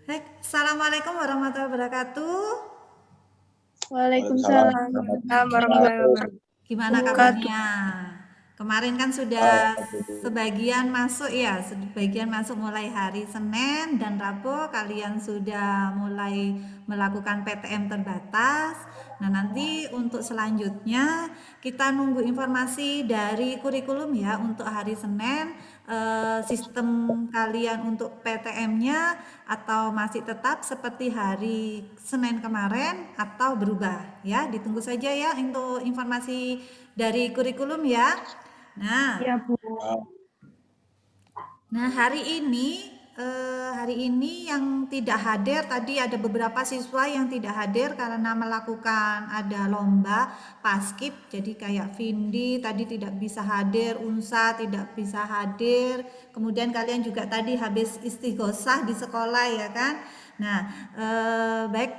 Hai, Assalamualaikum warahmatullahi wabarakatuh. Waalaikumsalam warahmatullahi wabarakatuh. Gimana kabarnya? Kemarin kan sudah Alhamdulillah. sebagian masuk ya, sebagian masuk mulai hari Senin dan Rabu kalian sudah mulai melakukan PTM terbatas. Nah, nanti untuk selanjutnya kita nunggu informasi dari kurikulum ya untuk hari Senin, sistem kalian untuk PTM-nya atau masih tetap seperti hari Senin kemarin atau berubah ya. Ditunggu saja ya untuk informasi dari kurikulum ya. Nah, Ya, Bu. Nah, hari ini yang tidak hadir tadi ada beberapa siswa yang tidak hadir karena melakukan ada lomba paskib. Jadi kayak Vindi tadi tidak bisa hadir, Unsa tidak bisa hadir. Kemudian kalian juga tadi habis istighosah di sekolah ya kan. Nah, baik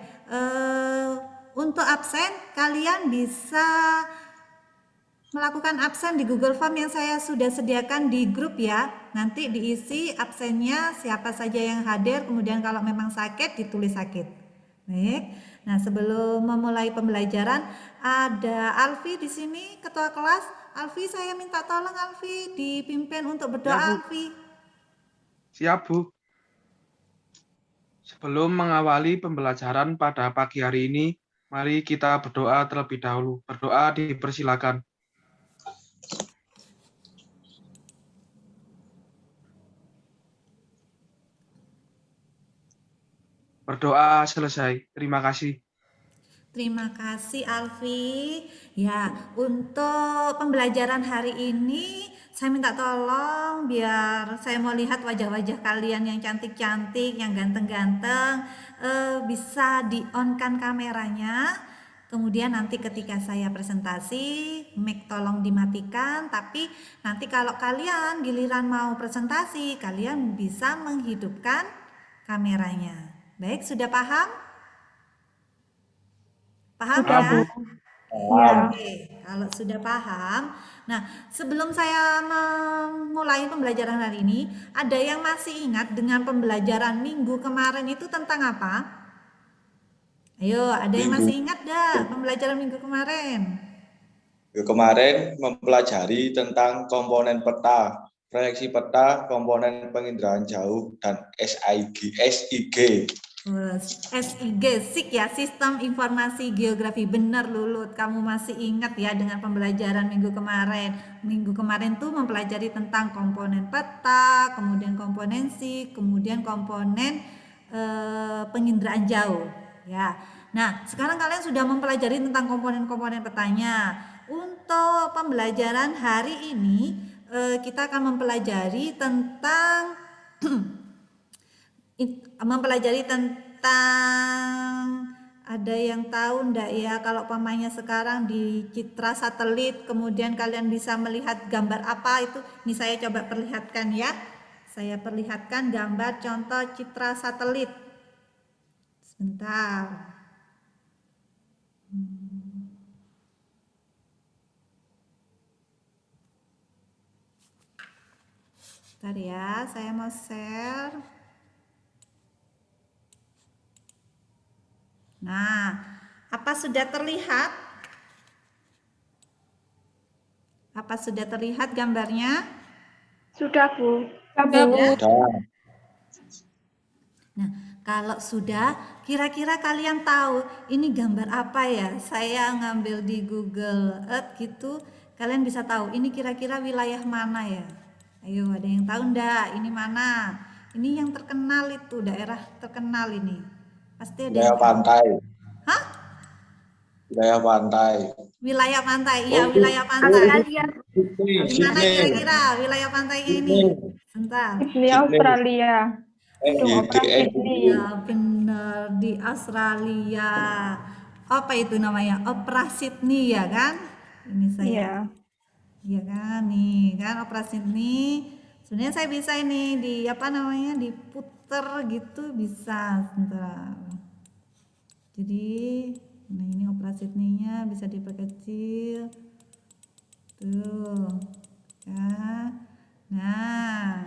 untuk absen kalian bisa melakukan absen di Google Form yang saya sudah sediakan di grup ya. Nanti diisi absennya siapa saja yang hadir, kemudian kalau memang sakit ditulis sakit. Baik. Nah, sebelum memulai pembelajaran ada Alfi di sini, ketua kelas. Alfi, saya minta tolong Alfi dipimpin untuk berdoa Ya, Bu. Alfi. Siap, Bu. Sebelum mengawali pembelajaran pada pagi hari ini, mari kita berdoa terlebih dahulu. Berdoa dipersilakan. Berdoa selesai. Terima kasih. Terima kasih Alfi. Ya, untuk pembelajaran hari ini saya minta tolong biar saya mau lihat wajah-wajah kalian yang cantik-cantik, yang ganteng-ganteng, bisa di-on-kan kameranya. Kemudian nanti ketika saya presentasi, mic tolong dimatikan, tapi nanti kalau kalian giliran mau presentasi, kalian bisa menghidupkan kameranya. Baik, sudah paham? Paham Sudah, ya? Bu. Ya. Oke, kalau sudah paham. Nah, sebelum saya memulai pembelajaran hari ini, ada yang masih ingat dengan pembelajaran minggu kemarin itu tentang apa? Ayo, ada yang Minggu masih ingat dah pembelajaran minggu kemarin? kemarin mempelajari tentang komponen peta, proyeksi peta, komponen penginderaan jauh, dan SIG. SIG, SIG ya, Sistem Informasi Geografi. Benar Lulut, kamu masih ingat ya dengan pembelajaran minggu kemarin. Minggu kemarin tuh mempelajari tentang komponen peta, kemudian komponen SIG, kemudian komponen penginderaan jauh. Ya, nah sekarang kalian sudah mempelajari tentang komponen-komponen petanya. Untuk pembelajaran hari ini kita akan mempelajari tentang ada yang tahu ndak ya kalau pamannya sekarang di citra satelit kemudian kalian bisa melihat gambar apa itu. Ini saya coba perlihatkan ya. Saya perlihatkan gambar contoh citra satelit. Sebentar. Bentar ya, saya mau share. Nah, apa sudah terlihat? Apa sudah terlihat gambarnya? Sudah, Bu. Sudah. Nah, kalau sudah, kira-kira kalian tahu ini gambar apa ya? Saya ngambil di Google Earth gitu, kalian bisa tahu ini kira-kira wilayah mana ya? Ayo, ada yang tahu ndak? Ini mana? Ini yang terkenal itu, daerah terkenal ini. Pasti ada Wilayah yang tahu. pantai. Hah? Wilayah pantai. Wilayah pantai. Iya, wilayah pantai. Australia. Di mana kira-kira wilayah pantainya ini? Sebentar. Sydney, Australia. Opera Sydney. Ya benar di Australia. Apa itu namanya? Opera Sydney ya kan? Ini saya. Iya. Ya kan nih kan Opera Sydney. Sebenarnya saya bisa ini di apa namanya diputer gitu bisa. Sebentar. Jadi nah ini Opera Sydney-nya bisa diperkecil. Tuh. Ya. Nah.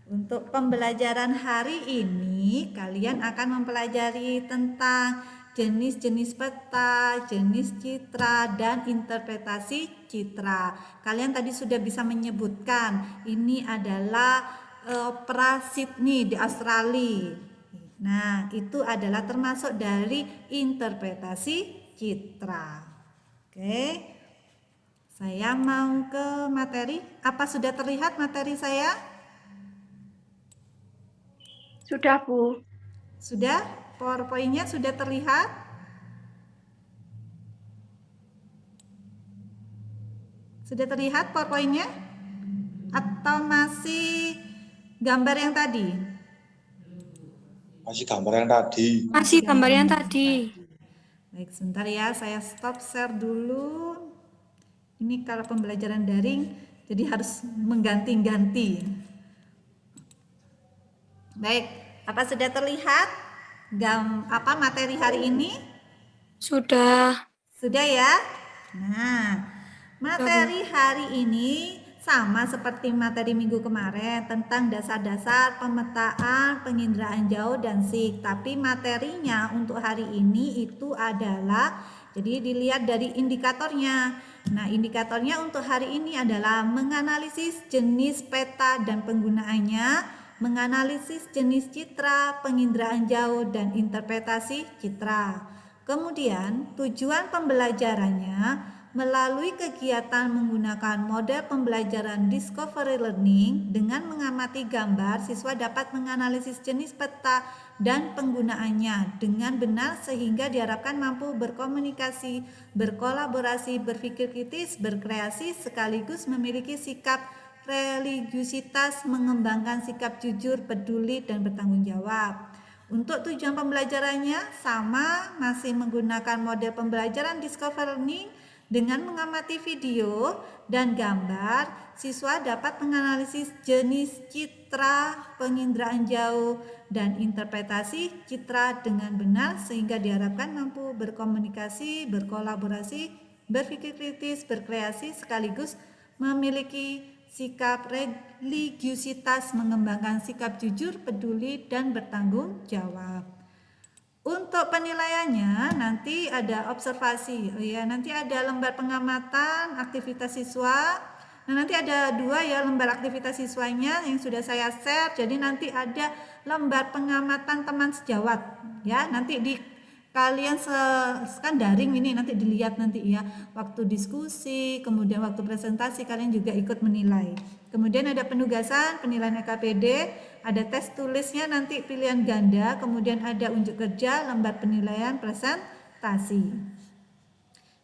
Untuk pembelajaran hari ini, kalian akan mempelajari tentang jenis-jenis peta, jenis citra, dan interpretasi citra. Kalian tadi sudah bisa menyebutkan, ini adalah Opera Sydney di Australia. Nah, itu adalah termasuk dari interpretasi citra. Oke, saya mau ke materi. Apa sudah terlihat materi saya? Sudah, Bu. Sudah? PowerPoint-nya sudah terlihat? Sudah terlihat PowerPoint-nya? Atau masih gambar yang tadi? Masih gambar yang tadi. Masih gambar yang tadi. Baik, sebentar ya, saya stop share dulu. Ini kalau pembelajaran daring, jadi harus mengganti-ganti. Baik, apa sudah terlihat materi hari ini? Sudah. Sudah ya? Nah, materi hari ini sama seperti materi minggu kemarin tentang dasar-dasar pemetaan, penginderaan jauh dan SIG. Tapi materinya untuk hari ini itu adalah, jadi dilihat dari indikatornya. Nah, indikatornya untuk hari ini adalah menganalisis jenis peta dan penggunaannya, menganalisis jenis citra, penginderaan jauh, dan interpretasi citra. Kemudian, tujuan pembelajarannya melalui kegiatan menggunakan model pembelajaran Discovery Learning dengan mengamati gambar, siswa dapat menganalisis jenis peta dan penggunaannya dengan benar sehingga diharapkan mampu berkomunikasi, berkolaborasi, berpikir kritis, berkreasi, sekaligus memiliki sikap religiusitas, mengembangkan sikap jujur, peduli, dan bertanggung jawab. Untuk tujuan pembelajarannya sama, masih menggunakan model pembelajaran Discovery Learning dengan mengamati video dan gambar. Siswa dapat menganalisis jenis citra, penginderaan jauh, dan interpretasi citra dengan benar sehingga diharapkan mampu berkomunikasi, berkolaborasi, berpikir kritis, berkreasi, sekaligus memiliki sikap religiusitas, mengembangkan sikap jujur, peduli, dan bertanggung jawab. Untuk penilaiannya nanti ada observasi, nanti ada lembar pengamatan aktivitas siswa. Nah, nanti ada 2 ya lembar aktivitas siswanya yang sudah saya share. Jadi nanti ada lembar pengamatan teman sejawat, ya. Nanti di kalian kan daring ini nanti dilihat nanti ya waktu diskusi, kemudian waktu presentasi kalian juga ikut menilai. Kemudian ada penugasan, penilaian KPD, ada tes tulisnya nanti pilihan ganda, kemudian ada unjuk kerja, lembar penilaian presentasi.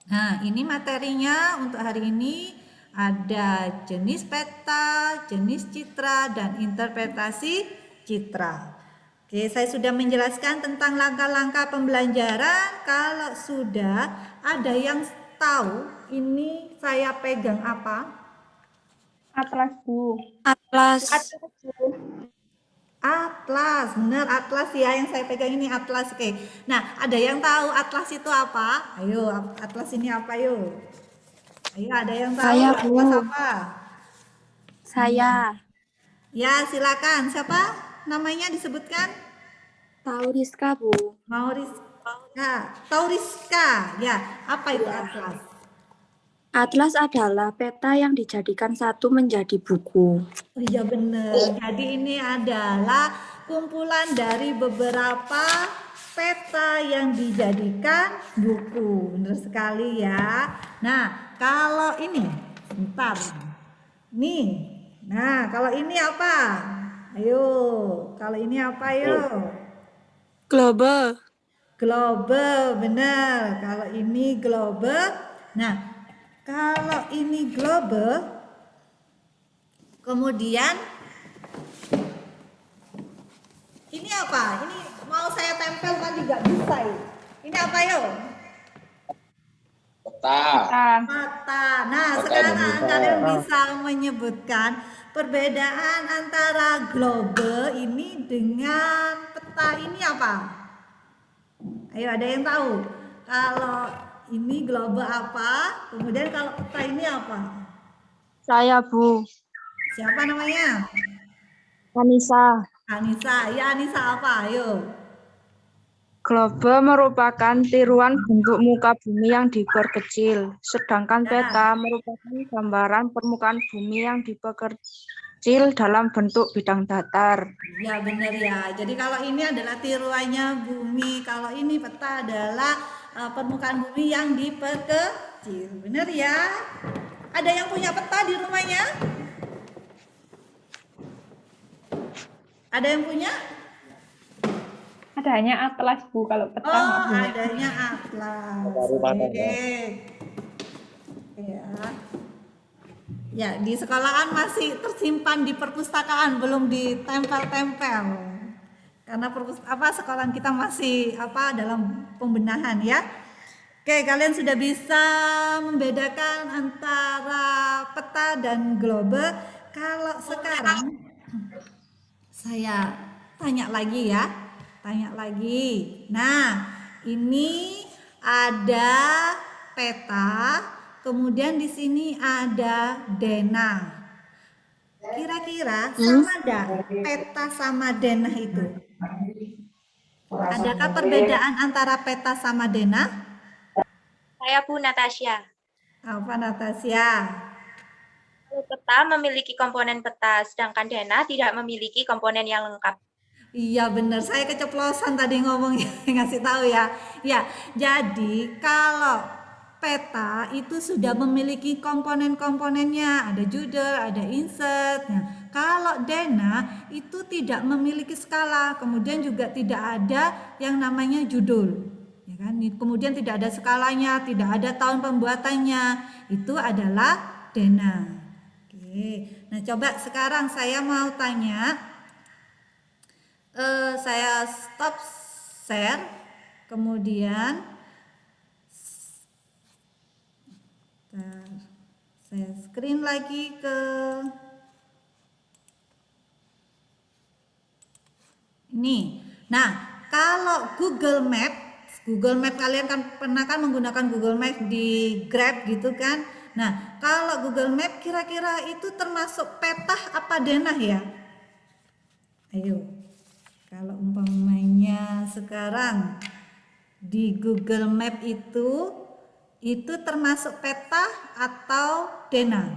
Nah, ini materinya untuk hari ini ada jenis peta, jenis citra, dan interpretasi citra. Oke, saya sudah menjelaskan tentang langkah-langkah pembelajaran. Kalau sudah ada yang tahu ini saya pegang apa? Atlas, Bu. Atlas. Atlas, benar atlas ya yang saya pegang ini atlas. Oke. Nah, ada yang tahu atlas itu apa? Ayo, atlas ini apa yuk? Ayo, ada yang tahu Saya, atlas Bu. apa? Saya. Ya, silakan. Siapa namanya disebutkan? Tauriska, Bu. Tauriska. Ya, apa itu atlas? Atlas adalah peta yang dijadikan satu menjadi buku. Oh iya benar. Jadi ini adalah kumpulan dari beberapa peta yang dijadikan buku. Benar sekali ya. Nah, kalau ini, bentar. Nih. Nah, kalau ini apa? Ayo, kalau ini apa yuk? Global. Global, benar. Kalau ini global. Nah, kalau ini global, kemudian ini apa? Ini mau saya tempel kan juga bisa ya. Ini apa yuk? Peta. Mata. Nah, Peta sekarang Indonesia. kalian bisa menyebutkan perbedaan antara global ini dengan peta ini apa? Ayo, ada yang tahu? Kalau ini global apa? Kemudian kalau peta ini apa? Saya, Bu. Siapa namanya? Anissa. Anissa, ya Anissa apa? Ayo. Globe merupakan tiruan bentuk muka bumi yang diperkecil, sedangkan peta merupakan gambaran permukaan bumi yang diperkecil dalam bentuk bidang datar. Ya benar ya. Jadi kalau ini adalah tiruannya bumi, kalau ini peta adalah permukaan bumi yang diperkecil. Benar ya? Ada yang punya peta di rumahnya? Ada yang punya? Adanya atlas, Bu, kalau peta nggak Oh, punya. adanya atlas. Baru pada Oke. Ya. Ya, di sekolahan masih tersimpan di perpustakaan, belum ditempel-tempel. Karena sekolahan kita masih dalam pembenahan ya. Oke, kalian sudah bisa membedakan antara peta dan globe. Kalau sekarang saya tanya lagi ya, tanya lagi. Nah, ini ada peta, kemudian di sini ada denah. Kira-kira sama enggak peta sama denah itu? Adakah perbedaan antara peta sama denah? Saya Bu Natasha. Apa Natasha? Peta memiliki komponen peta, sedangkan denah tidak memiliki komponen yang lengkap. Iya benar, saya keceplosan tadi ngomong ngasih tahu ya. Ya, jadi kalau peta itu sudah memiliki komponen-komponennya, ada judul, ada insert. Nah, kalau denah itu tidak memiliki skala, kemudian juga tidak ada yang namanya judul. Ya kan? Kemudian tidak ada skalanya, tidak ada tahun pembuatannya. Itu adalah denah. Oke. Nah, coba sekarang saya mau tanya. Saya stop share, kemudian saya screen lagi ke ini. Nah, kalau Google Map kalian pernah kan menggunakan Google Map di Grab gitu kan? Nah, kalau Google Map kira-kira itu termasuk peta apa denah ya? Ayo. Kalau umpamanya sekarang di Google Map itu termasuk peta atau denah.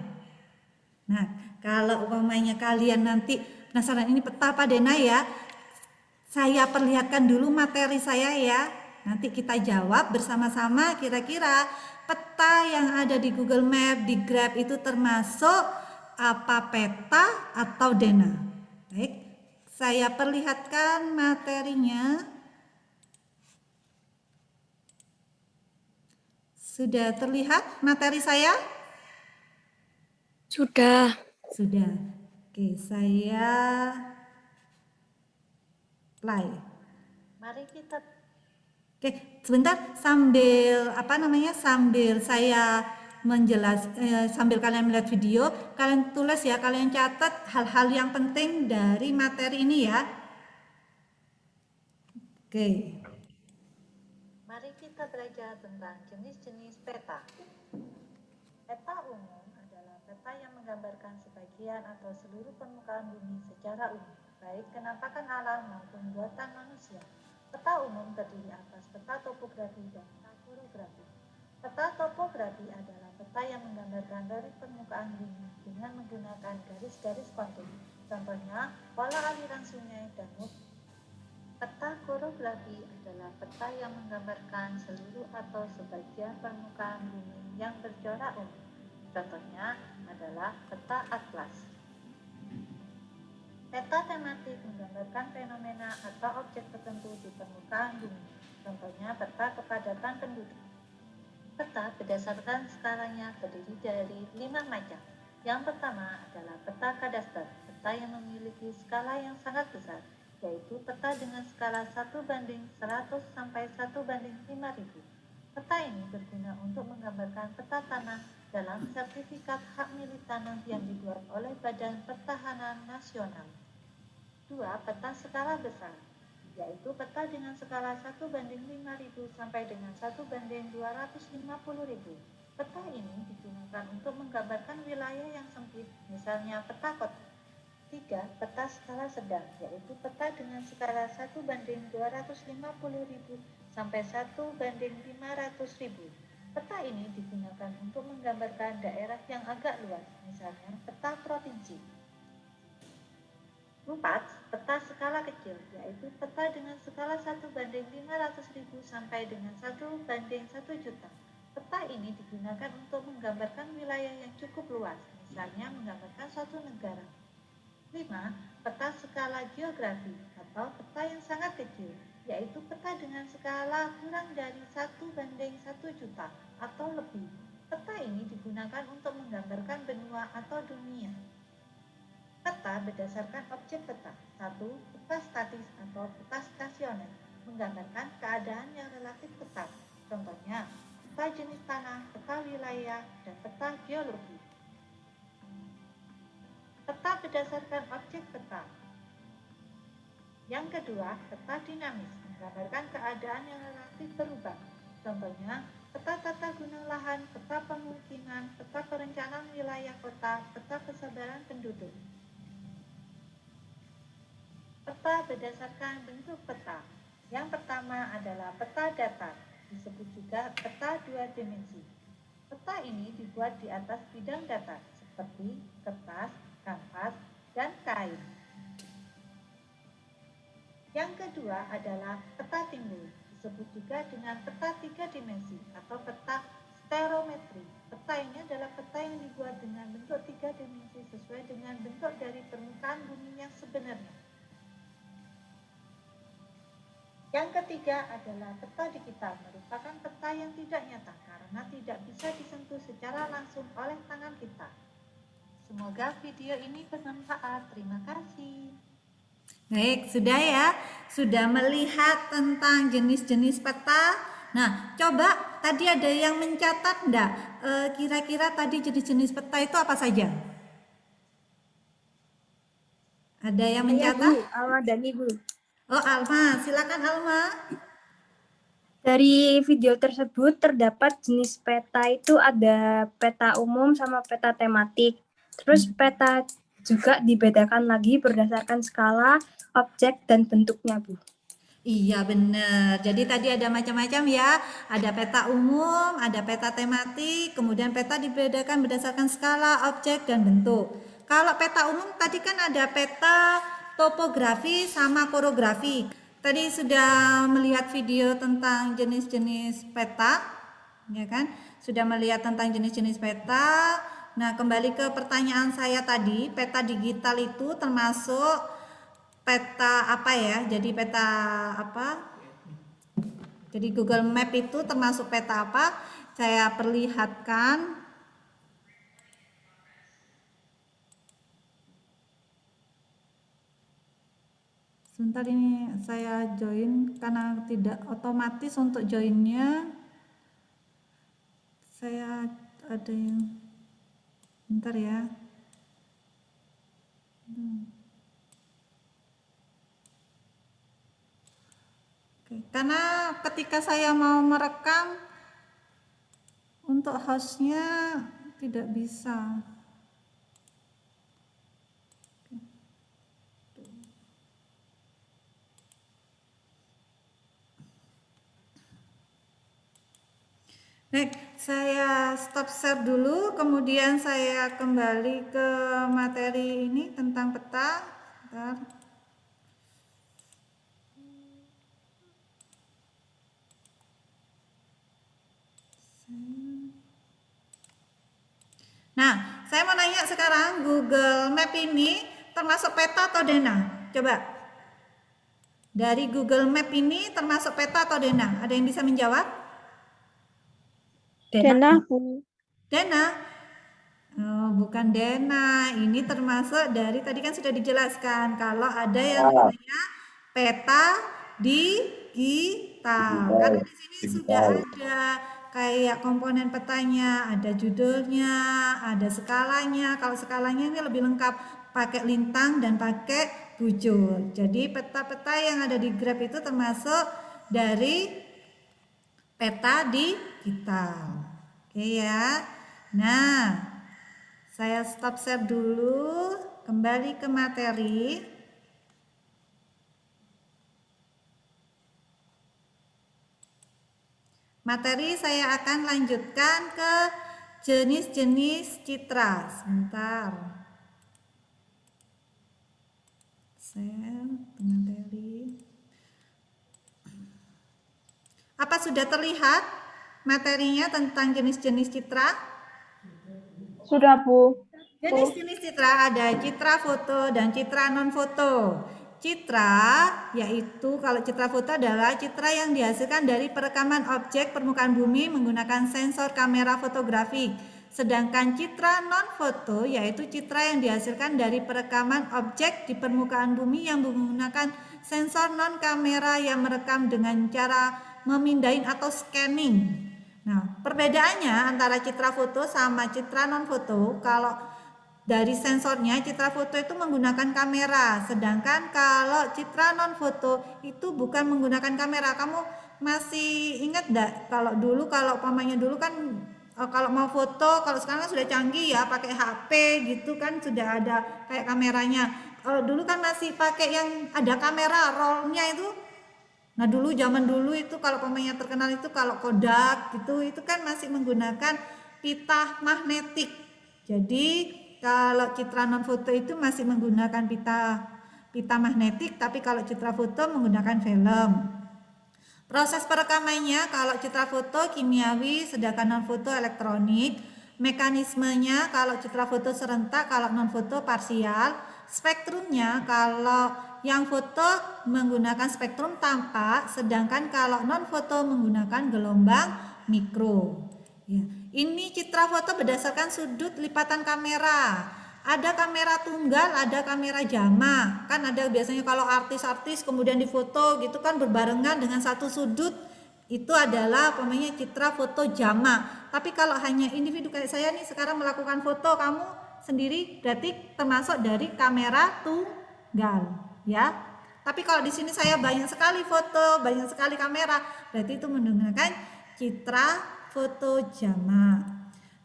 Nah, kalau umpamanya kalian nanti penasaran ini peta apa denah ya, saya perlihatkan dulu materi saya ya. Nanti kita jawab bersama-sama kira-kira peta yang ada di Google Map, di Grab itu termasuk apa peta atau denah. Baik. Saya perlihatkan materinya. Sudah terlihat materi saya? Sudah. Sudah. Oke, saya play. Mari kita Oke, sebentar sambil saya sambil kalian melihat video, kalian tulis ya, kalian catat hal-hal yang penting dari materi ini ya. Oke. Mari kita belajar tentang jenis-jenis peta. Peta umum adalah peta yang menggambarkan sebagian atau seluruh permukaan bumi secara umum, baik penampakan alam maupun buatan manusia. Peta umum terdiri atas peta topografi dan peta orografi. Peta topografi adalah peta yang menggambarkan dari permukaan bumi dengan menggunakan garis-garis kontur. Contohnya, pola aliran sungai dan peta orografi adalah peta yang menggambarkan seluruh atau sebagian permukaan bumi yang bercorak umum. Contohnya adalah peta atlas. Peta tematik menggambarkan fenomena atau objek tertentu di permukaan bumi. Contohnya peta kepadatan penduduk. Peta berdasarkan skalanya terdiri dari 5 macam. Yang pertama adalah peta kadaster, peta yang memiliki skala yang sangat besar, yaitu peta dengan skala 1:100 sampai 1:5000. Peta ini berguna untuk menggambarkan peta tanah dalam sertifikat hak milik tanah yang dibuat oleh Badan Pertahanan Nasional. 2. Peta skala besar, yaitu peta dengan skala 1:5000 sampai dengan 1:250.000. Peta ini digunakan untuk menggambarkan wilayah yang sempit, misalnya peta kota. 3. Peta skala sedang, yaitu peta dengan skala 1:250.000 sampai 1:500.000. Peta ini digunakan untuk menggambarkan daerah yang agak luas, misalnya peta provinsi. 4. Peta skala kecil, yaitu peta dengan skala 1:500.000 sampai dengan 1:1 juta. Peta ini digunakan untuk menggambarkan wilayah yang cukup luas, misalnya menggambarkan suatu negara. 5. Peta skala geografi atau peta yang sangat kecil, yaitu peta dengan skala kurang dari 1:1 juta atau lebih. Peta ini digunakan untuk menggambarkan benua atau dunia. Peta berdasarkan objek peta. 1. Peta statis atau peta stasioner, menggambarkan keadaan yang relatif tetap. Contohnya, peta jenis tanah, peta wilayah, dan peta geologi. Peta berdasarkan objek peta. Yang kedua, peta dinamis, menggambarkan keadaan yang relatif berubah. Contohnya, peta tata guna lahan, peta pemukiman, peta perencanaan wilayah kota, peta kesabaran penduduk. Peta berdasarkan bentuk peta. Yang pertama adalah peta datar, disebut juga peta 2 dimensi. Peta ini dibuat di atas bidang datar, seperti kertas, kanvas, dan kain. Yang kedua adalah peta timbul, disebut juga dengan peta 3 dimensi atau peta stereometri. Peta ini adalah peta yang dibuat dengan bentuk 3 dimensi sesuai dengan bentuk dari permukaan bumi yang sebenarnya. Yang ketiga adalah peta digital, merupakan peta yang tidak nyata karena tidak bisa disentuh secara langsung oleh tangan kita. Semoga video ini bermanfaat. Terima kasih. Baik, sudah ya? Sudah melihat tentang jenis-jenis peta? Nah, coba tadi ada yang mencatat enggak? Kira-kira tadi jenis-jenis peta itu apa saja? Ada yang mencatat? Bu, Alma dan Ibu. Oh, Alma, silakan Alma. Dari video tersebut terdapat jenis peta itu ada peta umum sama peta tematik. Terus peta juga dibedakan lagi berdasarkan skala, objek, dan bentuknya, Bu. Iya benar. Jadi tadi ada macam-macam ya. Ada peta umum, ada peta tematik, kemudian peta dibedakan berdasarkan skala, objek, dan bentuk. Kalau peta umum tadi kan ada peta topografi sama korografi. Tadi sudah melihat video tentang jenis-jenis peta, ya kan? Sudah melihat tentang jenis-jenis peta. Nah, kembali ke pertanyaan saya tadi, peta digital itu termasuk peta apa ya? Jadi peta apa? Jadi Google Map itu termasuk peta apa? Saya perlihatkan. Sebentar ini saya join karena tidak otomatis untuk joinnya. Saya ada yang bentar ya. Oke, karena ketika saya mau merekam untuk hostnya tidak bisa. Baik, saya stop share dulu, kemudian saya kembali ke materi ini tentang peta. Bentar. Nah, saya mau nanya sekarang, Google Map ini termasuk peta atau denah? Coba. Dari Google Map ini termasuk peta atau denah? Ada yang bisa menjawab? Denah, Bu. Denah. Oh, bukan denah. Ini termasuk dari tadi kan sudah dijelaskan kalau ada yang namanya peta digital. Karena di sini sudah ada kayak komponen petanya, ada judulnya, ada skalanya. Kalau skalanya ini lebih lengkap pakai lintang dan pakai bujur. Jadi peta-peta yang ada di Grab itu termasuk dari peta digital. Oke ya. Nah, saya stop share dulu. kembali ke materi. Materi saya akan lanjutkan ke jenis-jenis citra. Sebentar. Share materi. Apa sudah terlihat materinya tentang jenis-jenis citra? Sudah, Bu. Jenis-jenis citra ada citra foto dan citra non-foto. Citra yaitu kalau citra foto adalah citra yang dihasilkan dari perekaman objek permukaan bumi menggunakan sensor kamera fotografik. Sedangkan citra non-foto yaitu citra yang dihasilkan dari perekaman objek di permukaan bumi yang menggunakan sensor non-kamera yang merekam dengan cara memindahin atau scanning. Nah, perbedaannya antara citra foto sama citra non-foto, kalau dari sensornya citra foto itu menggunakan kamera, sedangkan kalau citra non-foto itu bukan menggunakan kamera. Kamu masih ingat enggak kalau umpamanya dulu kan kalau mau foto, kalau sekarang kan sudah canggih ya, pakai HP gitu kan sudah ada kayak kameranya. Kalau dulu kan masih pakai yang ada kamera rollnya itu. Nah dulu zaman dulu itu kalau umpamanya terkenal itu kalau Kodak gitu itu kan masih menggunakan pita magnetik. Jadi kalau citra non foto itu masih menggunakan pita magnetik, tapi kalau citra foto menggunakan film. Proses perekamannya kalau citra foto kimiawi, sedangkan non foto elektronik. Mekanismenya kalau citra foto serentak, kalau non foto parsial. Spektrumnya kalau yang foto menggunakan spektrum tampak, sedangkan kalau non foto menggunakan gelombang mikro. Ya. Ini citra foto berdasarkan sudut lipatan kamera. Ada kamera tunggal, ada kamera jamak. Kan ada biasanya kalau artis-artis kemudian difoto gitu kan berbarengan dengan satu sudut. Itu adalah umpamanya citra foto jamak. Tapi kalau hanya individu kayak saya nih sekarang melakukan foto, kamu sendiri berarti termasuk dari kamera tunggal, ya. Tapi kalau di sini saya banyak sekali foto, banyak sekali kamera, berarti itu menggunakan citra foto jamak.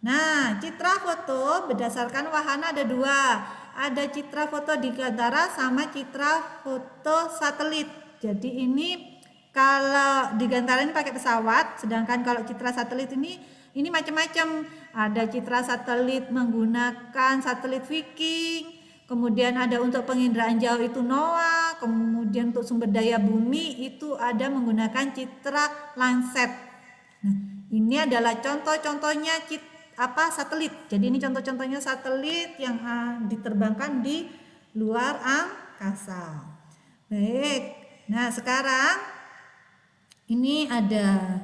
Nah, citra foto berdasarkan wahana ada dua. Ada citra foto digantara sama citra foto satelit. Jadi ini kalau digantara ini pakai pesawat, sedangkan kalau citra satelit ini macam-macam. Ada citra satelit menggunakan satelit Viking, kemudian ada untuk penginderaan jauh itu NOAA, kemudian untuk sumber daya bumi itu ada menggunakan citra Landsat. Nah, ini adalah contoh-contohnya satelit. Jadi ini contoh-contohnya satelit yang diterbangkan di luar angkasa. Baik. Nah, sekarang ini ada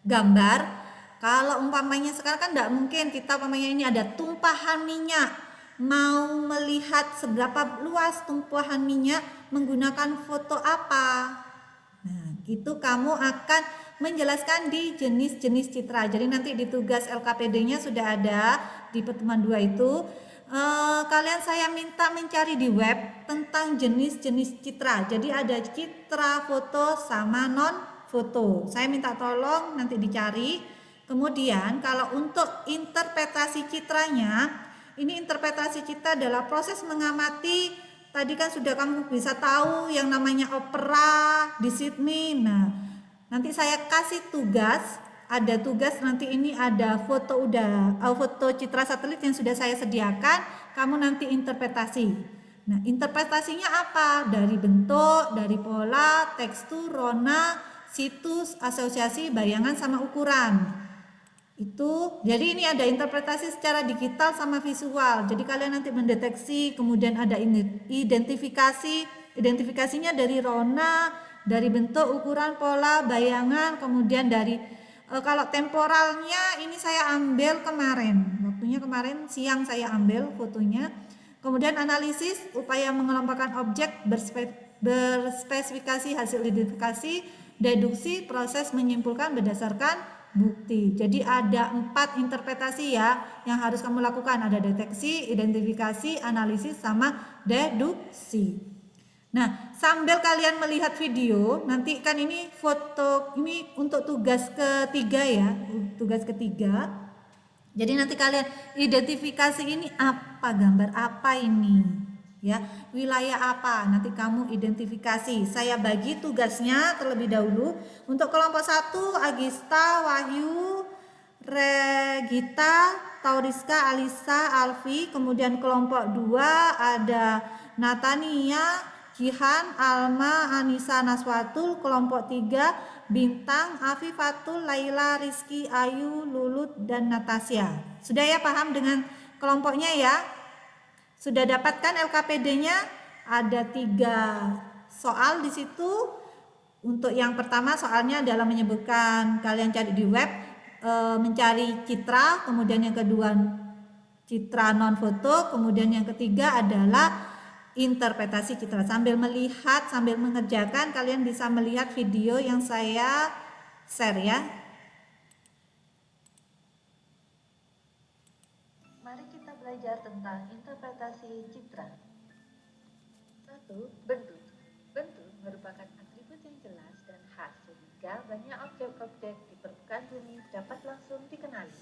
gambar. Kalau umpamanya sekarang kan tidak mungkin kita umpamanya ini ada tumpahan minyak. Mau melihat seberapa luas tumpahan minyak menggunakan foto apa? Nah, itu kamu akan menjelaskan di jenis-jenis citra. Jadi nanti di tugas LKPD-nya sudah ada di pertemuan 2 itu. Kalian saya minta mencari di web tentang jenis-jenis citra. Jadi ada citra foto sama non foto. Saya minta tolong nanti dicari. Kemudian kalau untuk interpretasi citranya, ini interpretasi citra adalah proses mengamati. Tadi kan sudah kamu bisa tahu yang namanya opera di Sydney. Nah, nanti saya kasih tugas, ada tugas nanti ini ada foto citra satelit yang sudah saya sediakan, kamu nanti interpretasi. Nah, interpretasinya apa? Dari bentuk, dari pola, tekstur, rona, situs, asosiasi, bayangan sama ukuran. Itu jadi ini ada interpretasi secara digital sama visual. Jadi kalian nanti mendeteksi, kemudian ada identifikasinya dari rona, dari bentuk, ukuran, pola, bayangan, kemudian dari kalau temporalnya ini saya ambil kemarin, waktunya kemarin siang saya ambil fotonya. Kemudian analisis, upaya mengelompokkan objek, berspesifikasi hasil identifikasi, deduksi, proses menyimpulkan berdasarkan bukti. Jadi ada 4 interpretasi ya yang harus kamu lakukan. Ada deteksi, identifikasi, analisis, sama deduksi. Nah, sambil kalian melihat video, nanti kan ini foto, ini untuk tugas ketiga ya, tugas ketiga. Jadi nanti kalian identifikasi ini apa, gambar apa ini. Ya, wilayah apa? Nanti kamu identifikasi. Saya bagi tugasnya terlebih dahulu. Untuk kelompok 1 Agista, Wahyu, Regita, Tauriska, Alisa, Alfi. Kemudian kelompok 2 ada Natania, Jihan, Alma, Anissa, Naswatul. Kelompok 3 Bintang, Afifatul, Laila, Rizky, Ayu, Lulut, dan Natasya. Sudah ya paham dengan kelompoknya ya? Sudah dapatkan LKPD-nya? Ada 3 soal di situ. Untuk yang pertama soalnya adalah menyebutkan, kalian cari di web, mencari citra. Kemudian yang kedua citra non foto. Kemudian yang ketiga adalah interpretasi citra. Sambil melihat, sambil mengerjakan, kalian bisa melihat video yang saya share ya. Mari kita belajar tentang interpretasi citra. 1. Bentuk. Bentuk merupakan atribut yang jelas dan khas, sehingga banyak objek-objek di permukaan bumi dapat langsung dikenali.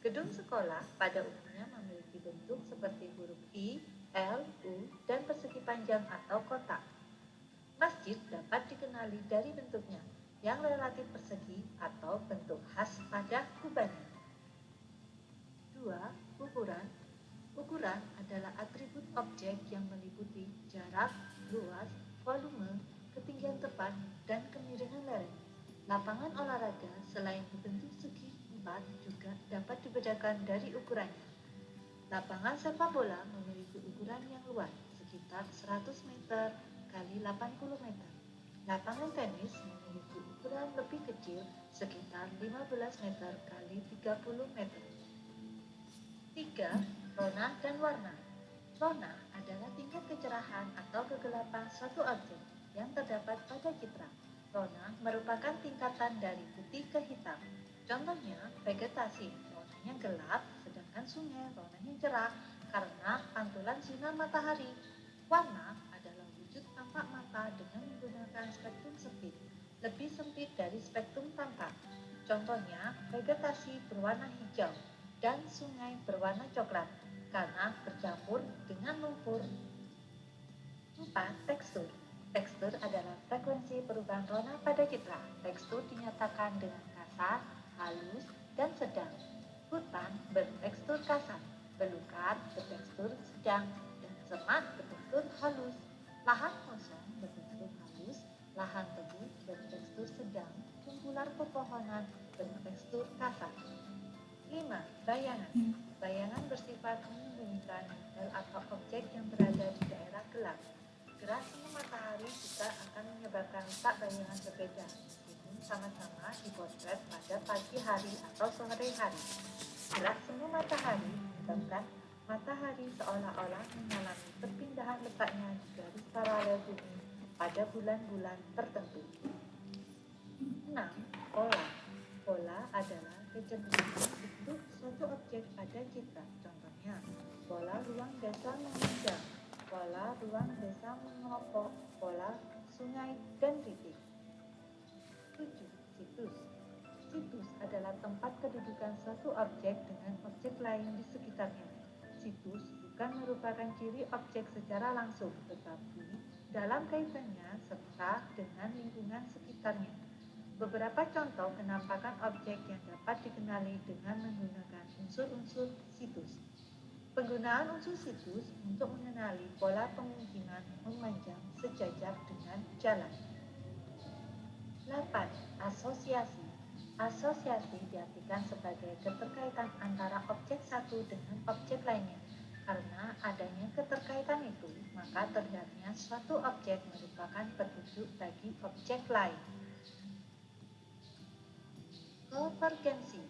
Gedung sekolah pada umumnya memiliki bentuk seperti huruf I, L, U, dan persegi panjang atau kotak. Masjid dapat dikenali dari bentuknya, yang relatif persegi atau bentuk khas pada kubannya. 2. Ukuran. Ukuran adalah atribut objek yang meliputi jarak, luas, volume, ketinggian tepat, dan kemiringan lereng. Lapangan olahraga selain berbentuk segi 4 juga dapat dibedakan dari ukurannya. Lapangan sepak bola memiliki ukuran yang luas, sekitar 100 meter kali 80 meter. Lapangan tenis memiliki ukuran lebih kecil, sekitar 15 meter kali 30 meter. 3. Rona dan warna. Rona adalah tingkat kecerahan atau kegelapan suatu objek yang terdapat pada citra. Rona merupakan tingkatan dari putih ke hitam. Contohnya, vegetasi, ronanya gelap, sedangkan sungai ronanya cerah karena pantulan sinar matahari. Warna adalah wujud tampak mata dengan menggunakan spektrum sempit, lebih sempit dari spektrum tampak. Contohnya, vegetasi berwarna hijau dan sungai berwarna coklat karena bercampur dengan lumpur. 4. Tekstur. Tekstur adalah frekuensi perubahan rona pada citra. Tekstur dinyatakan dengan kasar, halus, dan sedang. Hutan bertekstur kasar, belukar bertekstur sedang, dan semak bertekstur halus. Lahan kosong bertekstur halus, lahan tebu bertekstur sedang, kumpulan pepohonan bertekstur kasar. 5. Bayangan. Bayangan bersifat menyembunyikan model atau objek yang berada di daerah gelap. Gerak semu matahari juga akan menyebabkan letak bayangan berbeda, meskipun sama-sama dipotret pada pagi hari atau sore hari. Gerak semu matahari menyebabkan matahari seolah-olah mengalami perpindahan letaknya di garis paralel bumi pada bulan-bulan tertentu. 6. Pola. Pola adalah kecenderungan bentuk suatu objek pada citra. Contohnya, pola ruang desa memanjang, pola ruang desa mengelompok, pola sungai, dan titik. 7. Situs. Situs adalah tempat kedudukan suatu objek dengan objek lain di sekitarnya. Situs bukan merupakan ciri objek secara langsung, tetapi dalam kaitannya serta dengan lingkungan sekitarnya. Beberapa contoh penampakan objek yang dapat dikenali dengan menggunakan unsur-unsur situs. Penggunaan unsur situs untuk mengenali pola pemukiman memanjang sejajar dengan jalan. 8. Asosiasi. Asosiasi diartikan sebagai keterkaitan antara objek satu dengan objek lainnya. Karena adanya keterkaitan itu, maka terlihatnya suatu objek merupakan petunjuk bagi objek lain. Konvergensi.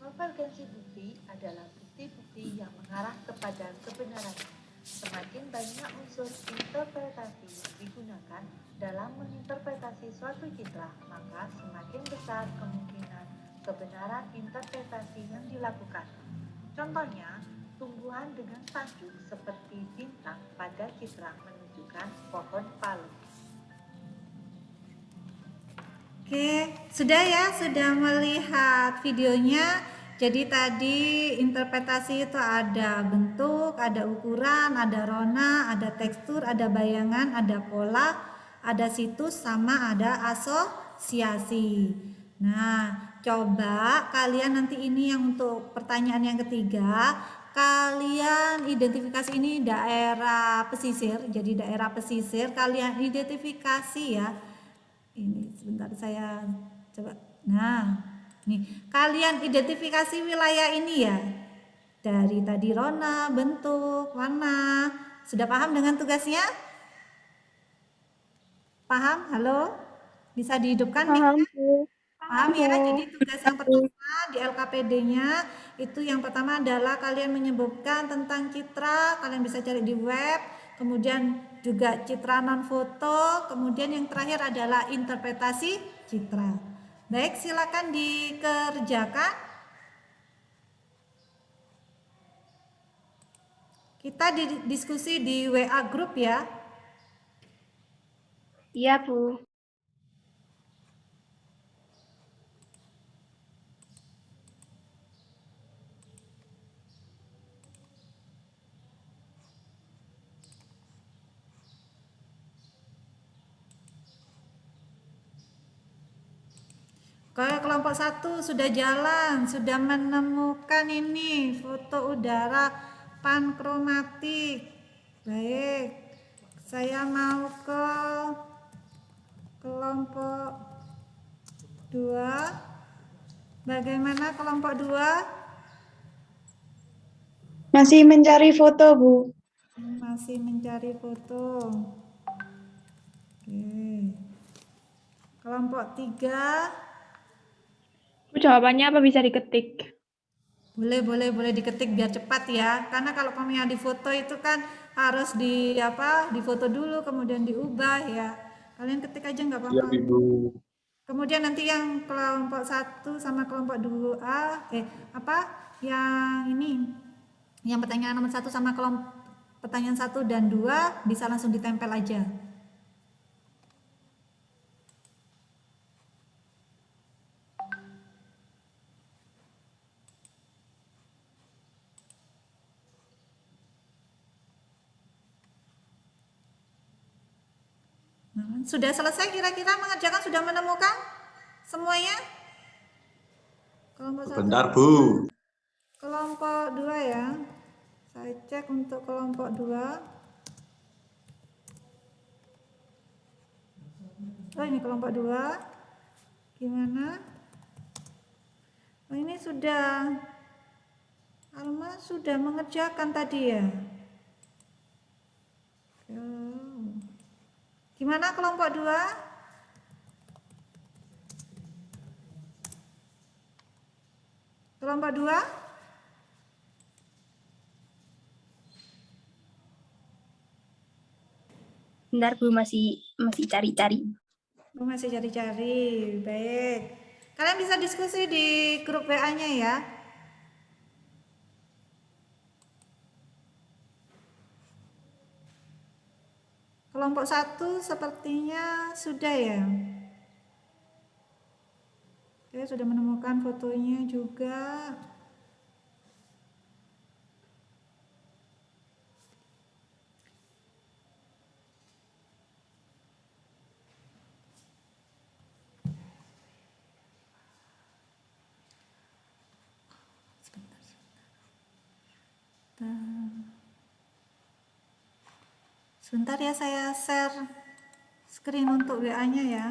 Konvergensi bukti adalah bukti-bukti yang mengarah kepada kebenaran. Semakin banyak unsur interpretasi yang digunakan dalam menginterpretasi suatu citra, maka semakin besar kemungkinan kebenaran interpretasi yang dilakukan. Contohnya, tumbuhan dengan tajuk seperti bintang pada citra menunjukkan pohon palem. Oke, sudah ya, sudah melihat videonya. Jadi tadi interpretasi itu ada bentuk, ada ukuran, ada rona, ada tekstur, ada bayangan, ada pola, ada situs, sama ada asosiasi. Nah, coba kalian nanti ini yang untuk pertanyaan yang ketiga, kalian identifikasi ini daerah pesisir. Jadi daerah pesisir kalian identifikasi ya. Ini sebentar saya coba. Nah, nih kalian identifikasi wilayah ini ya. Dari tadi rona, bentuk, warna. Sudah paham dengan tugasnya? Paham? Halo? Bisa dihidupkan Paham, mic-nya? Bu. Paham ya? Jadi tugas yang pertama di LKPD-nya itu yang pertama adalah kalian menyebutkan tentang citra, kalian bisa cari di web, kemudian juga citra non foto, kemudian yang terakhir adalah interpretasi citra. Baik, silakan dikerjakan. Kita diskusi di WA group ya. Iya, Bu. Kalau kelompok 1 sudah jalan, sudah menemukan ini foto udara pankromatik. Baik, saya mau ke kelompok 2. Bagaimana kelompok 2? Masih mencari foto, Bu. Masih mencari foto. Oke. Kelompok 3. Bu, jawabannya apa bisa diketik? Boleh diketik biar cepat ya. Karena kalau kamu yang di foto itu kan harus di foto dulu kemudian diubah ya. Kalian ketik aja nggak apa-apa. Siap, Ibu. Kemudian nanti yang kelompok 1 sama kelompok 2 yang ini yang pertanyaan nomor 1 sama kelompok pertanyaan 1 dan 2 bisa langsung ditempel aja. Sudah selesai kira-kira mengerjakan, sudah menemukan semuanya? Kelompok 1. Bentar, Bu. Kelompok 2 ya. Saya cek untuk kelompok 2. Oh, ini kelompok 2. Gimana? Oh, ini sudah Alma sudah mengerjakan tadi ya. Gimana kelompok 2? Kelompok 2? Bentar, Bu, masih cari-cari. Masih cari-cari. Baik. Kalian bisa diskusi di grup WA-nya ya. Kelompok 1 sepertinya sudah ya. Oke, sudah menemukan fotonya juga. Sebentar ya, saya share screen untuk WA-nya ya.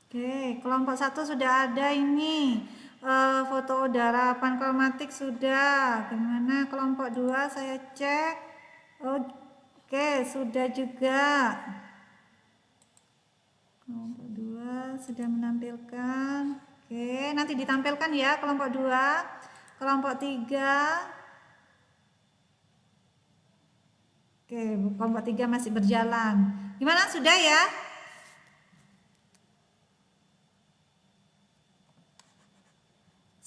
Oke, kelompok 1 sudah ada ini. Foto udara pankromatik sudah. Gimana kelompok 2? Saya cek. Oke, sudah juga. Kelompok 2 sudah menampilkan. Oke, nanti ditampilkan ya kelompok 2. Kelompok 3. Oke, kelompok 3 masih berjalan. Gimana, sudah ya?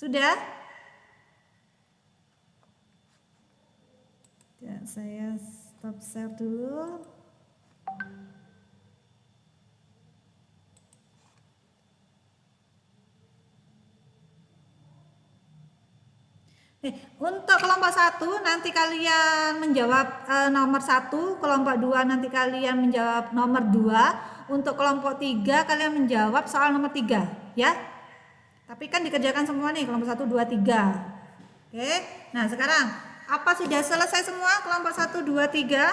Sudah? Ya, saya stop share dulu. Untuk kelompok 1 nanti kalian menjawab nomor 1, kelompok 2 nanti kalian menjawab nomor 2, untuk kelompok 3 kalian menjawab soal nomor 3 ya. Tapi kan dikerjakan semua nih kelompok 1, 2, 3. Oke. Nah, sekarang apa sudah selesai semua kelompok 1, 2, 3?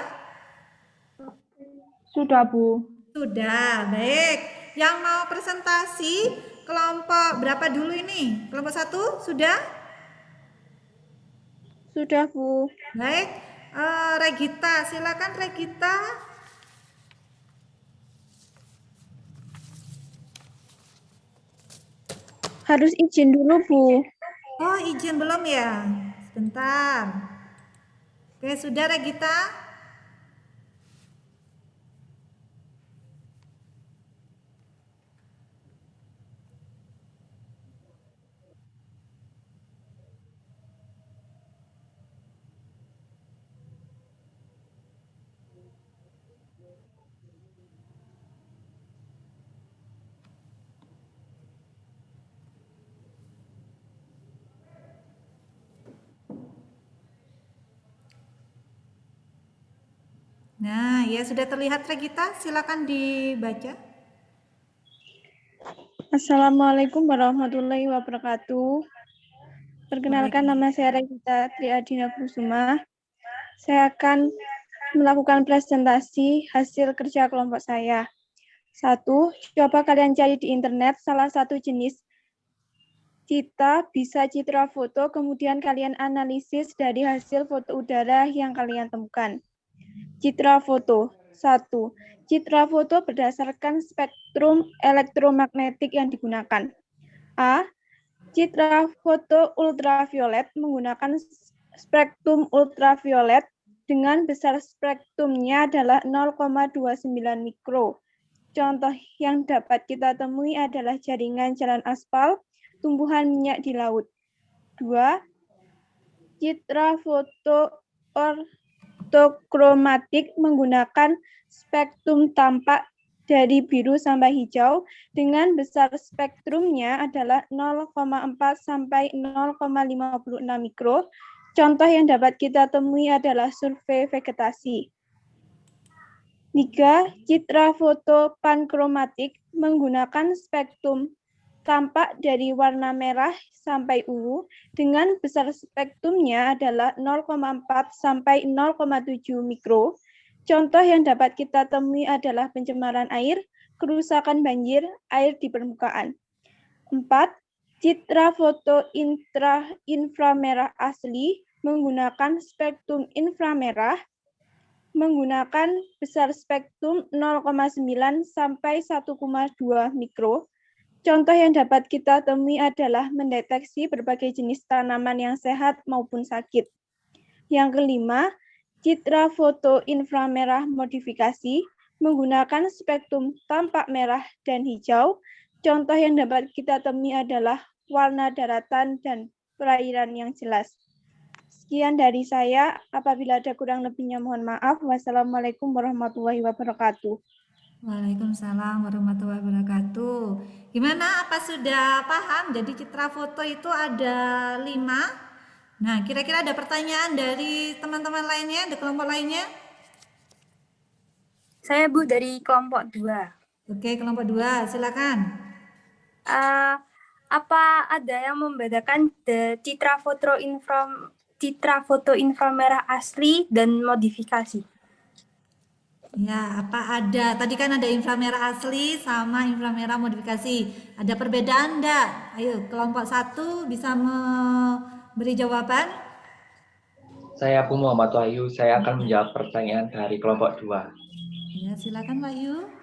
Sudah, Bu. Sudah, baik. Yang mau presentasi kelompok berapa dulu ini? Kelompok 1 sudah? Sudah, Bu. Baik, Regita, silakan Regita. Harus izin dulu, Bu. Oh, izin belum ya? Sebentar. Oke, sudah Regita? Nah, ya sudah terlihat Regita, silakan dibaca. Assalamualaikum warahmatullahi wabarakatuh. Perkenalkan, nama saya Regita Triadina Kusuma. Saya akan melakukan presentasi hasil kerja kelompok saya. 1. Coba kalian cari di internet salah satu jenis cita bisa citra foto, kemudian kalian analisis dari hasil foto udara yang kalian temukan. Citra foto. 1. Citra foto berdasarkan spektrum elektromagnetik yang digunakan. A. Citra foto ultraviolet menggunakan spektrum ultraviolet dengan besar spektrumnya adalah 0,29 mikro. Contoh yang dapat kita temui adalah jaringan jalan aspal, tumbuhan minyak di laut. 2. Citra foto ortokromatik menggunakan spektrum tampak dari biru sampai hijau dengan besar spektrumnya adalah 0,4 sampai 0,56 mikro. Contoh yang dapat kita temui adalah survei vegetasi. 3. Citra foto pankromatik menggunakan spektrum tampak dari warna merah sampai ungu dengan besar spektrumnya adalah 0,4 sampai 0,7 mikro. Contoh yang dapat kita temui adalah pencemaran air, kerusakan banjir, air di permukaan. 4. Citra foto inframerah asli menggunakan spektrum inframerah menggunakan besar spektrum 0,9 sampai 1,2 mikro. Contoh yang dapat kita temui adalah mendeteksi berbagai jenis tanaman yang sehat maupun sakit. Yang kelima, citra foto inframerah modifikasi menggunakan spektrum tampak merah dan hijau. Contoh yang dapat kita temui adalah warna daratan dan perairan yang jelas. Sekian dari saya. Apabila ada kurang lebihnya mohon maaf. Wassalamualaikum warahmatullahi wabarakatuh. Waalaikumsalam warahmatullahi wabarakatuh. Gimana? Apa sudah paham? Jadi citra foto itu ada 5. Nah, kira-kira ada pertanyaan dari teman-teman lainnya, dari kelompok lainnya? Saya Bu dari kelompok 2. Oke, kelompok 2, silakan. Apa ada yang membedakan citra foto inframerah asli dan modifikasi? Ya, apa ada? Tadi kan ada inframerah asli sama inframerah modifikasi. Ada perbedaan enggak? Ayo, kelompok 1 bisa memberi jawaban. Saya Bu Muhammad Wahyu, saya akan menjawab pertanyaan dari kelompok 2. Ya, silakan Wahyu.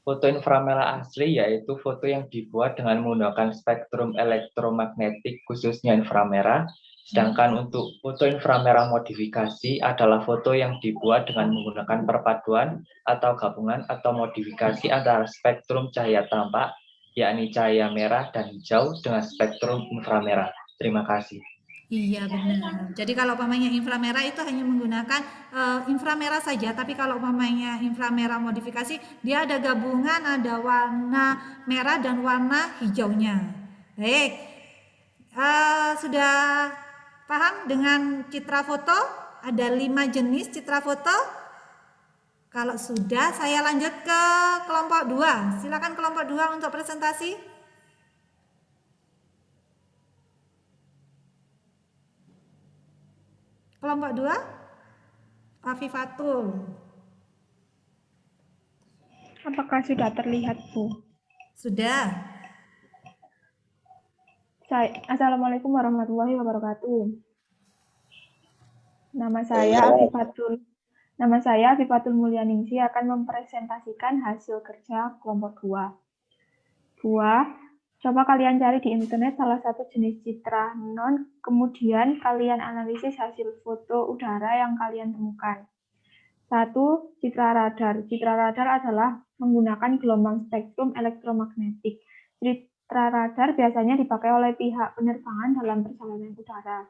Foto inframerah asli yaitu foto yang dibuat dengan menggunakan spektrum elektromagnetik khususnya inframerah. Sedangkan untuk foto inframerah modifikasi adalah foto yang dibuat dengan menggunakan perpaduan atau gabungan atau modifikasi antara spektrum cahaya tampak yakni cahaya merah dan hijau dengan spektrum inframerah. Terima kasih. Iya benar. Jadi kalau umpamanya inframerah itu hanya menggunakan inframerah saja, tapi kalau umpamanya inframerah modifikasi, dia ada gabungan, ada warna merah dan warna hijaunya. Baik, sudah paham dengan citra foto? Ada 5 jenis citra foto. Kalau sudah, saya lanjut ke kelompok 2. Silakan kelompok 2 untuk presentasi. Kelompok 2, Afifatul. Apakah sudah terlihat, Bu? Sudah. Assalamualaikum warahmatullahi wabarakatuh. Nama saya Afifatul Mulyaningsi akan mempresentasikan hasil kerja kelompok 2. Coba kalian cari di internet salah satu jenis citra non, kemudian kalian analisis hasil foto udara yang kalian temukan. 1. Citra radar. Citra radar adalah menggunakan gelombang spektrum elektromagnetik. Citra radar biasanya dipakai oleh pihak penerbangan dalam perjalanan udara.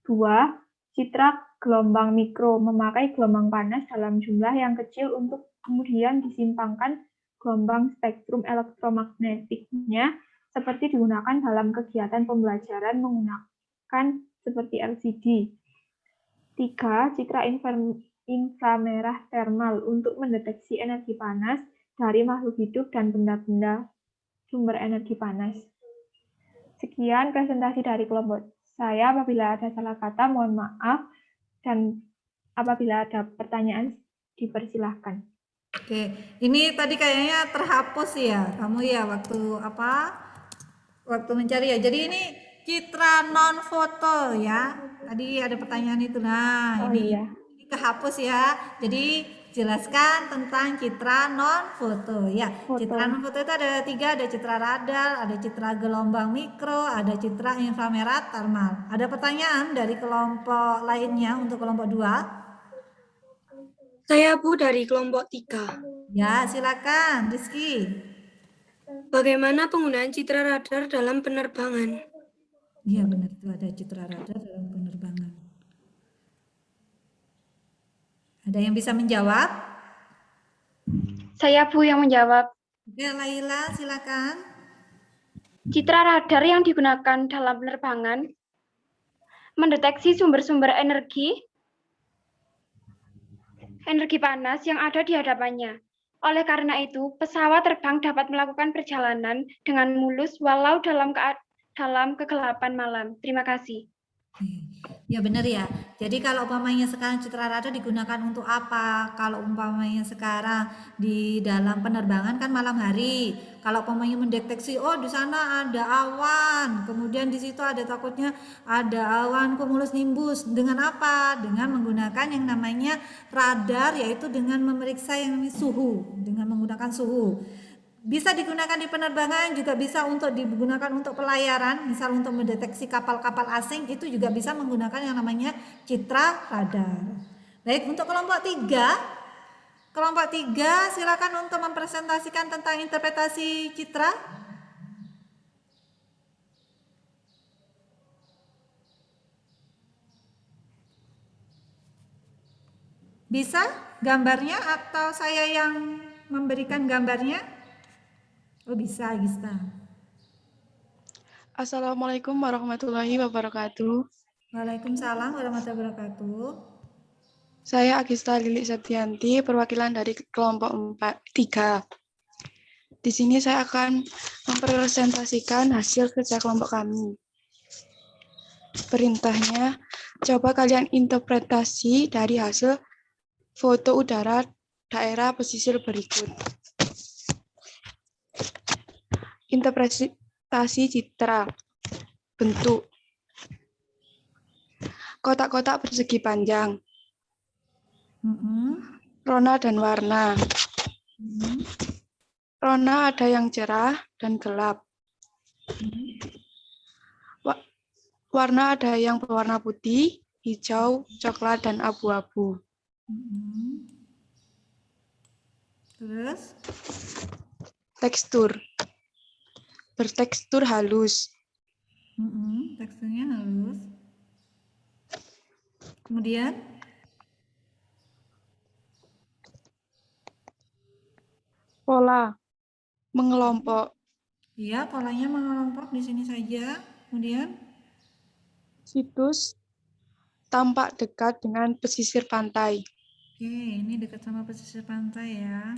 2. Citra gelombang mikro, memakai gelombang panas dalam jumlah yang kecil untuk kemudian disimpangkan gelombang spektrum elektromagnetiknya seperti digunakan dalam kegiatan pembelajaran menggunakan seperti LCD. 3. Citra inframerah thermal untuk mendeteksi energi panas dari makhluk hidup dan benda-benda sumber energi panas. Sekian presentasi dari kelompok saya. Apabila ada salah kata, mohon maaf, dan apabila ada pertanyaan, dipersilahkan. Oke, ini tadi kayaknya terhapus ya, kamu ya waktu mencari ya. Jadi ini citra non foto ya. Tadi ada pertanyaan itu. Nah, ini kehapus ya. Jadi jelaskan tentang citra non foto ya. Citra non foto itu ada 3, ada citra radar, ada citra gelombang mikro, ada citra inframerah thermal. Ada pertanyaan dari kelompok lainnya untuk kelompok 2? Saya Bu dari kelompok 3. Ya, silakan Rizky. Bagaimana penggunaan citra radar dalam penerbangan? Iya benar, itu ada citra radar dalam penerbangan. Ada yang bisa menjawab? Saya Bu yang menjawab. Oke, Laila silakan. Citra radar yang digunakan dalam penerbangan mendeteksi sumber-sumber energi panas yang ada di hadapannya. Oleh karena itu, pesawat terbang dapat melakukan perjalanan dengan mulus walau dalam kegelapan malam. Terima kasih. Ya benar ya. Jadi kalau umpamanya sekarang citra radar digunakan untuk apa? Kalau umpamanya sekarang di dalam penerbangan kan malam hari. Kalau umpamanya mendeteksi, oh di sana ada awan, kemudian di situ ada takutnya ada awan cumulus nimbus. Dengan apa? Dengan menggunakan yang namanya radar, yaitu dengan memeriksa yang namanya suhu, dengan menggunakan suhu. Bisa digunakan di penerbangan, juga bisa untuk digunakan untuk pelayaran, misal untuk mendeteksi kapal-kapal asing, itu juga bisa menggunakan yang namanya citra radar. Baik, untuk kelompok 3 silakan untuk mempresentasikan tentang interpretasi citra. Bisa gambarnya atau saya yang memberikan gambarnya? Oh bisa, Agista. Assalamualaikum warahmatullahi wabarakatuh. Waalaikumsalam warahmatullahi wabarakatuh. Saya Agista Lili Septianti, perwakilan dari kelompok 3. Di sini saya akan mempresentasikan hasil kerja kelompok kami. Perintahnya, coba kalian interpretasi dari hasil foto udara daerah pesisir berikut. Interpretasi citra. Bentuk. Kotak-kotak persegi panjang. Rona dan warna. Rona ada yang cerah dan gelap. Warna ada yang berwarna putih, hijau, coklat, dan abu-abu. Terus? Tekstur. bertekstur halus. Teksturnya halus. Kemudian Pola mengelompok. ya, polanya mengelompok di sini saja. Kemudian Situs tampak dekat dengan pesisir pantai. oke, ini dekat sama pesisir pantai ya.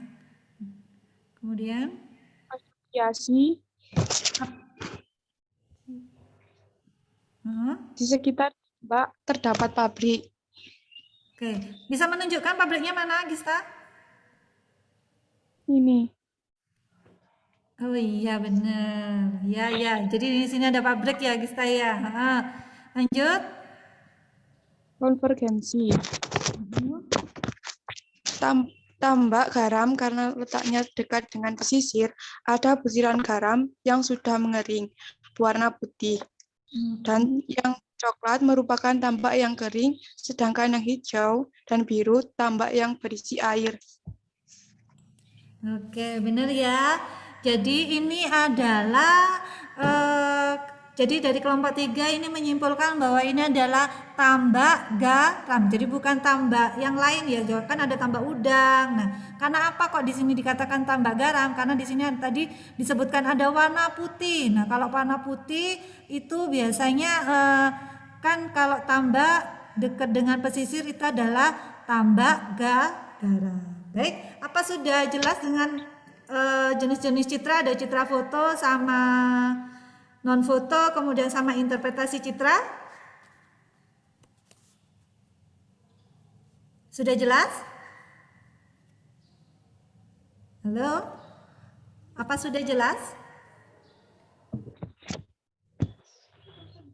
Kemudian Asosiasi di sekitar Mbak terdapat pabrik. oke, bisa menunjukkan pabriknya mana, Gista? Ini. Oh iya benar. Ya ya. Jadi di sini ada pabrik ya, Gista ya. Lanjut. Konvergensi. Tambak garam karena letaknya dekat dengan pesisir, ada butiran garam yang sudah mengering, warna putih. Dan yang coklat merupakan tambak yang kering, sedangkan yang hijau dan biru tambak yang berisi air. Oke, benar ya. Jadi ini adalah jadi dari kelompok 3 ini menyimpulkan bahwa ini adalah tambak garam. Jadi bukan tambak yang lain ya, kan ada tambak udang. Nah, karena apa kok di sini dikatakan tambak garam? Karena di sini tadi disebutkan ada warna putih. Nah, kalau warna putih itu biasanya kan kalau tambak dekat dengan pesisir itu adalah tambak garam. Baik, apa sudah jelas dengan jenis-jenis citra? Ada citra foto sama non foto, kemudian sama interpretasi citra. Sudah jelas? Halo? Apa sudah jelas?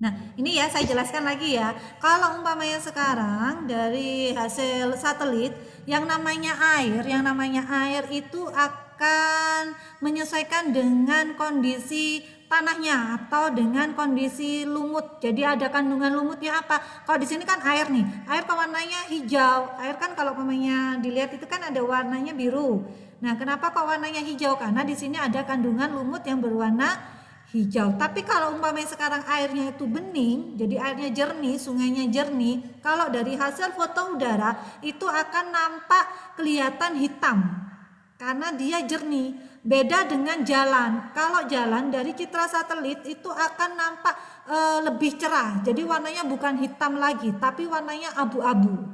Nah, ini ya saya jelaskan lagi ya. Kalau umpamanya sekarang dari hasil satelit yang namanya air itu akan menyesuaikan dengan kondisi tanahnya atau dengan kondisi lumut. Jadi ada kandungan lumutnya apa? Kalau di sini kan air nih. Air kan warnanya hijau. Air kan kalau umpamanya dilihat itu kan ada warnanya biru. Nah, kenapa kok warnanya hijau? Karena di sini ada kandungan lumut yang berwarna hijau. Tapi kalau umpamanya sekarang airnya itu bening, jadi airnya jernih, sungainya jernih, kalau dari hasil foto udara itu akan nampak kelihatan hitam karena dia jernih. Beda dengan jalan. Kalau jalan dari citra satelit itu akan nampak lebih cerah. Jadi warnanya bukan hitam lagi, tapi warnanya abu-abu.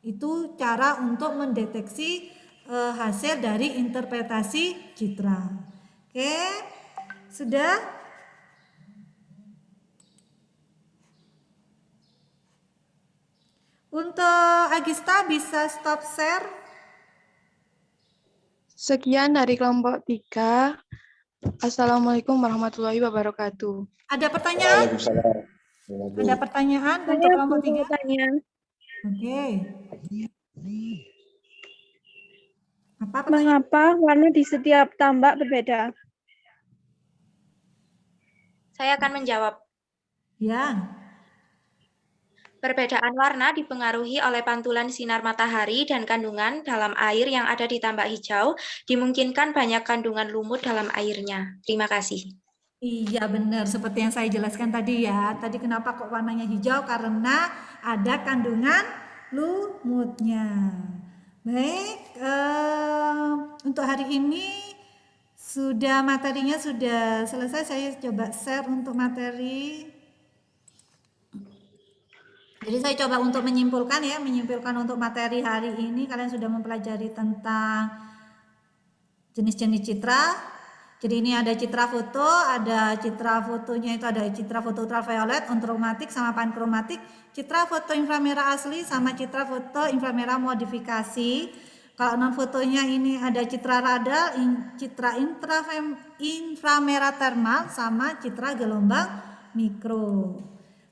Itu cara untuk mendeteksi hasil dari interpretasi citra. Oke. Sudah? Untuk Agista bisa stop share. Sekian dari kelompok 3. Assalamualaikum warahmatullahi wabarakatuh. Ada pertanyaan? Waalaikumsalam. Ada pertanyaan untuk Saya kelompok 3? bertanya. Oke. Apa pertanyaan? Mengapa warna di setiap tambak berbeda? Saya akan menjawab. Ya. Perbedaan warna dipengaruhi oleh pantulan sinar matahari dan kandungan dalam air yang ada di tambak hijau, dimungkinkan banyak kandungan lumut dalam airnya. Terima kasih. Iya benar, seperti yang saya jelaskan tadi ya. Tadi kenapa kok warnanya hijau? Karena ada kandungan lumutnya. Baik, untuk hari ini materinya sudah selesai. Saya coba share untuk materi. Jadi saya coba untuk menyimpulkan untuk materi hari ini. Kalian sudah mempelajari tentang jenis-jenis citra. Jadi ini ada citra foto, ada citra fotonya itu ada citra foto ultraviolet, onchromatik sama pankromatik, citra foto inframerah asli sama citra foto inframerah modifikasi. Kalau non fotonya ini ada citra radar, citra inframerah thermal sama citra gelombang mikro.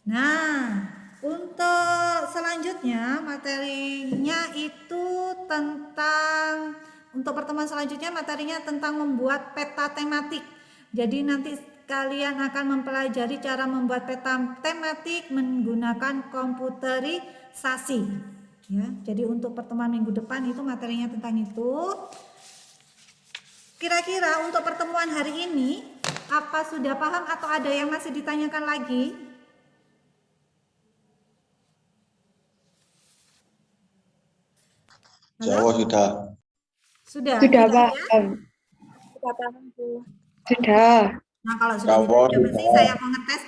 Nah, untuk selanjutnya materinya itu tentang untuk pertemuan selanjutnya materinya tentang membuat peta tematik. Jadi nanti kalian akan mempelajari cara membuat peta tematik menggunakan komputerisasi. Ya, jadi untuk pertemuan minggu depan itu materinya tentang itu. Kira-kira untuk pertemuan hari ini Apa sudah paham atau ada yang masih ditanyakan lagi? Jawa sudah. Sudah Sudah, ya? paham. Sudah paham, Bu. Sudah. Nah, kalau sudah Jawa tidak sudah. bersih, saya mau ngetes.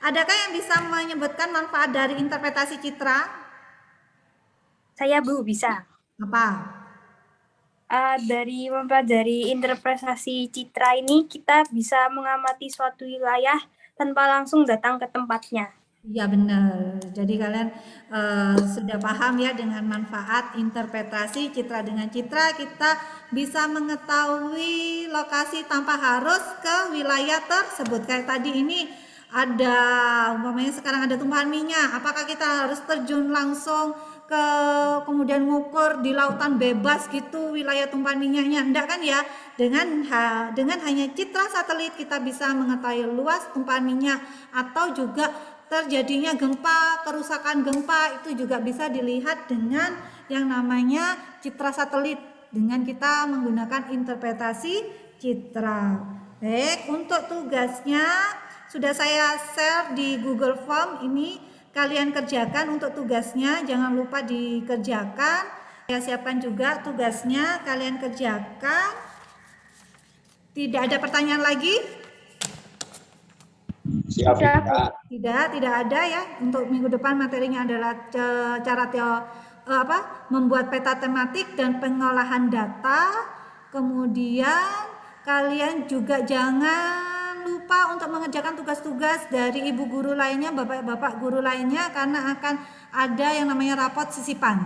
Adakah yang bisa menyebutkan manfaat dari interpretasi citra? Saya, Bu, bisa. Apa? Dari mempelajari interpretasi citra ini, kita bisa mengamati suatu wilayah tanpa langsung datang ke tempatnya. Iya benar. Jadi kalian sudah paham ya dengan manfaat interpretasi citra. Dengan citra kita bisa mengetahui lokasi tanpa harus ke wilayah tersebut. Kayak tadi ini ada umpamanya sekarang ada tumpahan minyak. Apakah kita harus terjun langsung ke kemudian ngukur di lautan bebas gitu wilayah tumpahan minyaknya? Enggak kan ya? Dengan hanya citra satelit kita bisa mengetahui luas tumpahan minyak atau juga terjadinya gempa, kerusakan gempa itu juga bisa dilihat dengan yang namanya citra satelit dengan kita menggunakan interpretasi citra. Baik, untuk tugasnya sudah saya share di Google Form ini, kalian kerjakan untuk tugasnya, jangan lupa dikerjakan. Saya siapkan juga tugasnya, kalian kerjakan. Tidak ada pertanyaan lagi? Siap. Tidak ada ya. Untuk minggu depan materinya adalah cara membuat peta tematik dan pengolahan data. Kemudian kalian juga jangan lupa untuk mengerjakan tugas-tugas dari ibu guru lainnya, bapak-bapak guru lainnya, karena akan ada yang namanya rapot sisipan.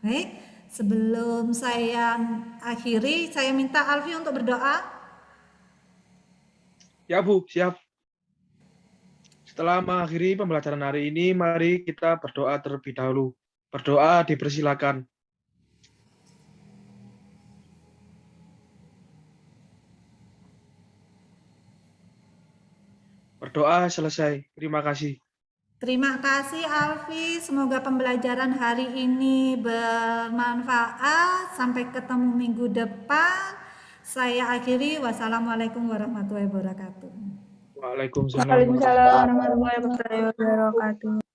Baik, sebelum saya akhiri, saya minta Alfi untuk berdoa. Ya Bu, siap. Setelah mengakhiri pembelajaran hari ini, mari kita berdoa terlebih dahulu. Berdoa dipersilakan. Berdoa selesai. Terima kasih. Terima kasih Alfi, semoga pembelajaran hari ini bermanfaat. Sampai ketemu minggu depan. Saya akhiri, wassalamualaikum warahmatullahi wabarakatuh. Waalaikumsalam. Waalaikumsalam warahmatullahi wabarakatuh. Wabarakatuh.